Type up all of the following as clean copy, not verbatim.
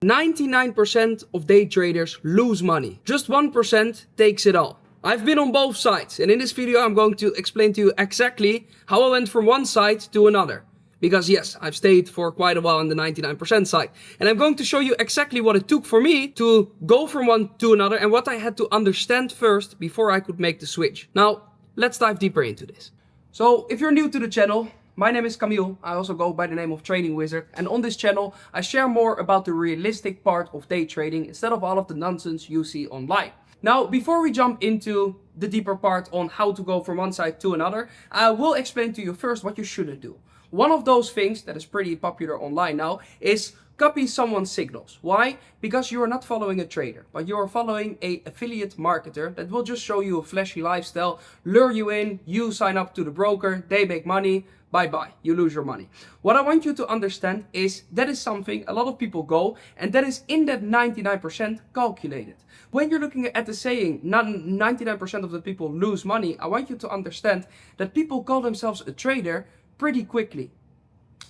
99% of day traders lose money. Just 1% takes it all. I've been on both sides, and in this video I'm going to explain to you exactly how I went from one side to another. Because yes, I've stayed for quite a while on the 99% side. And I'm going to show you exactly what it took for me to go from one to another and what I had to understand first before I could make the switch. Now, let's dive deeper into this. So, if you're new to the channel, my name is Camille. I also go by the name of Trading Wizard, and on this channel I share more about the realistic part of day trading instead of all of the nonsense you see online. Now, before we jump into the deeper part on how to go from one side to another, I will explain to you first what you shouldn't do. One of those things that is pretty popular online now is copy someone's signals. Why? Because you are not following a trader, but you are following an affiliate marketer that will just show you a flashy lifestyle, lure you in, you sign up to the broker, they make money, bye-bye, you lose your money. What I want you to understand is that is something a lot of people go, and that is in that 99% calculated. When you're looking at the saying, 99% of the people lose money, I want you to understand that people call themselves a trader pretty quickly.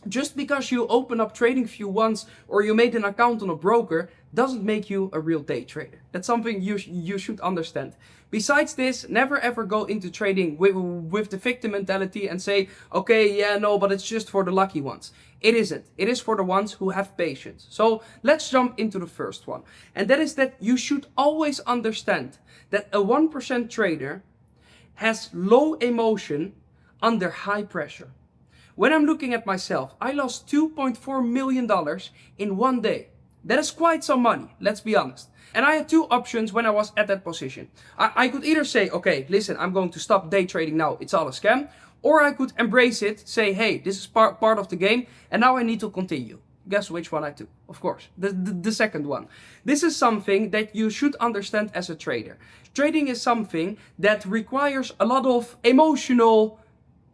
Just because you open up TradingView once or you made an account on a broker doesn't make you a real day trader. That's something you should understand. Besides this, never ever go into trading with the victim mentality and say, okay, yeah, no, but it's just for the lucky ones. It isn't. It is for the ones who have patience. So let's jump into the first one. And that is that you should always understand that a 1% trader has low emotion under high pressure. When I'm looking at myself, I lost $2.4 million in one day. That is quite some money, let's be honest. And I had two options when I was at that position. I could either say, okay, listen, I'm going to stop day trading now, it's all a scam. Or I could embrace it, say, hey, this is part of the game, and now I need to continue. Guess which one I took? Of course, the second one. This is something that you should understand as a trader. Trading is something that requires a lot of emotional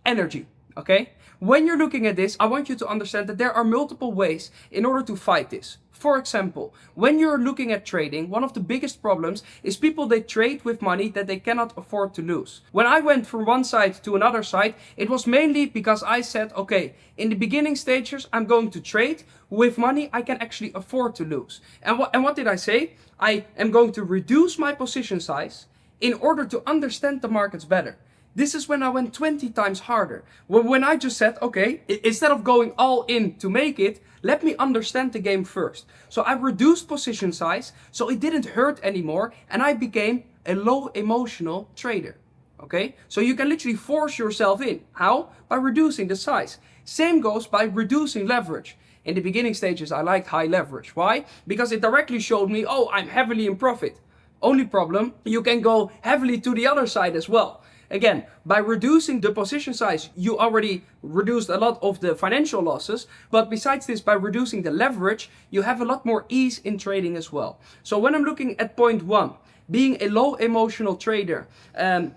energy, okay? When you're looking at this, I want you to understand that there are multiple ways in order to fight this. For example, when you're looking at trading, one of the biggest problems is people they trade with money that they cannot afford to lose. When I went from one side to another side, it was mainly because I said, okay, in the beginning stages, I'm going to trade with money I can actually afford to lose. And what did I say? I am going to reduce my position size in order to understand the markets better. This is when I went 20 times harder. When I just said, okay, instead of going all in to make it, let me understand the game first. So I reduced position size, so it didn't hurt anymore, and I became a low emotional trader. Okay? So you can literally force yourself in. How? By reducing the size. Same goes by reducing leverage. In the beginning stages, I liked high leverage. Why? Because it directly showed me, oh, I'm heavily in profit. Only problem, you can go heavily to the other side as well. Again, by reducing the position size, you already reduced a lot of the financial losses. But besides this, by reducing the leverage, you have a lot more ease in trading as well. So when I'm looking at point one, being a low emotional trader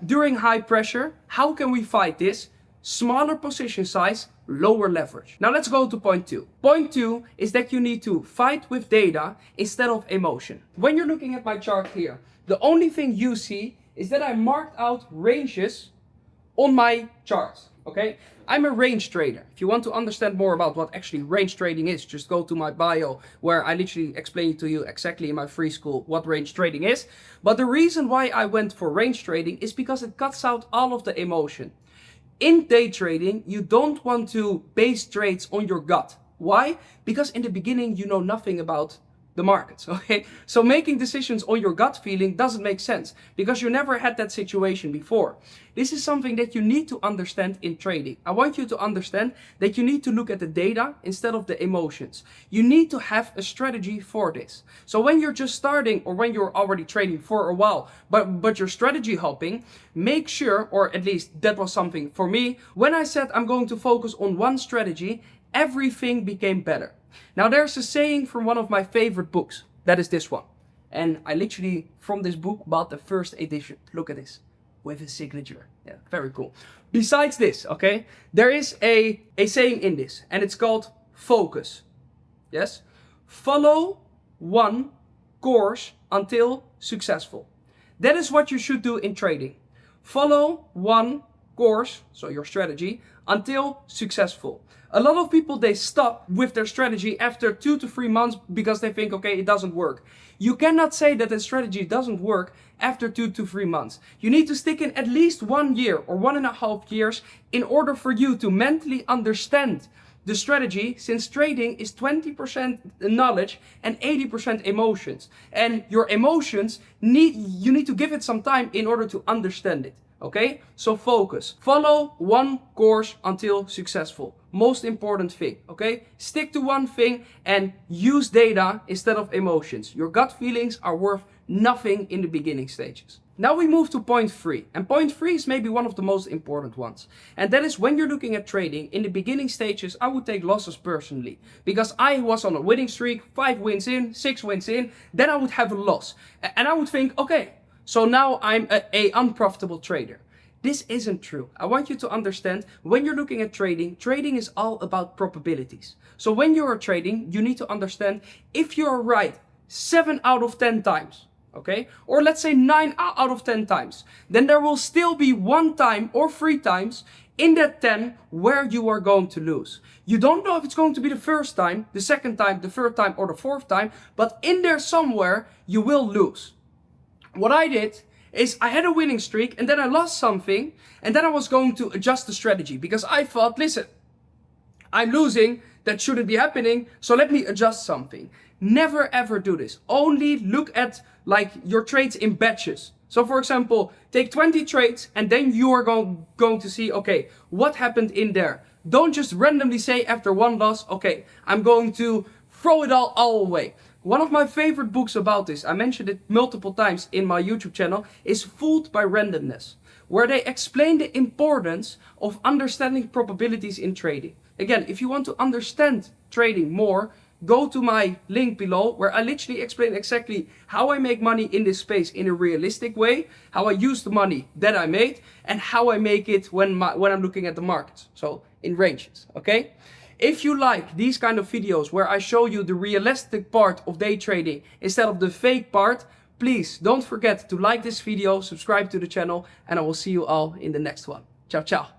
during high pressure, how can we fight this? Smaller position size, lower leverage. Now let's go to point two. Point two is that you need to fight with data instead of emotion. When you're looking at my chart here, the only thing you see is that I marked out ranges on my chart, okay? I'm a range trader. If you want to understand more about what actually range trading is, just go to my bio where I literally explain to you exactly in my free school what range trading is. But the reason why I went for range trading is because it cuts out all of the emotion. In day trading, you don't want to base trades on your gut. Why? Because in the beginning, you know nothing about the markets, okay? So making decisions on your gut feeling doesn't make sense because you never had that situation before. This is something that you need to understand in trading. I want you to understand that you need to look at the data instead of the emotions. You need to have a strategy for this. So when you're just starting or when you're already trading for a while, but you're strategy hopping, make sure, or at least that was something for me, when I said I'm going to focus on one strategy, everything became better. Now there's a saying from one of my favorite books, that is this one. And I literally, from this book, bought the first edition. Look at this, with his signature. Yeah, very cool. Besides this, okay, there is a saying in this, and it's called focus. Yes? Follow one course until successful. That is what you should do in trading. Follow one course, so your strategy, until successful. A lot of people, they stop with their strategy after 2 to 3 months because they think, okay, it doesn't work. You cannot say that the strategy doesn't work after 2 to 3 months. You need to stick in at least 1 year or 1.5 years in order for you to mentally understand the strategy, since trading is 20% knowledge and 80% emotions. And your emotions, you need to give it some time in order to understand it. Okay? So focus. Follow one course until successful. Most important thing. Okay? Stick to one thing and use data instead of emotions. Your gut feelings are worth nothing in the beginning stages. Now we move to point 3. And point 3 is maybe one of the most important ones. And that is when you're looking at trading, in the beginning stages, I would take losses personally. Because I was on a winning streak, 5 wins in, 6 wins in, then I would have a loss. And I would think, okay, so now I'm a unprofitable trader. This isn't true. I want you to understand, when you're looking at trading, trading is all about probabilities. So when you are trading, you need to understand, if you're right 7 out of 10 times, okay, or let's say 9 out of 10 times, then there will still be 1 time or 3 times in that 10 where you are going to lose. You don't know if it's going to be the first time, the second time, the third time, or the fourth time, but in there somewhere you will lose. What I did is I had a winning streak and then I lost something, and then I was going to adjust the strategy because I thought, listen, I'm losing, that shouldn't be happening, so let me adjust something. Never ever do this. Only look at like your trades in batches. So for example, take 20 trades and then you are going to see, okay, what happened in there. Don't just randomly say after one loss, okay, I'm going to throw it all away. One of my favorite books about this, I mentioned it multiple times in my YouTube channel, is Fooled by Randomness, where they explain the importance of understanding probabilities in trading. Again, if you want to understand trading more, go to my link below, where I literally explain exactly how I make money in this space in a realistic way, how I use the money that I made, and how I make it when I'm looking at the markets. So in ranges, okay? If you like these kind of videos where I show you the realistic part of day trading instead of the fake part, please don't forget to like this video, subscribe to the channel, and I will see you all in the next one. Ciao, ciao.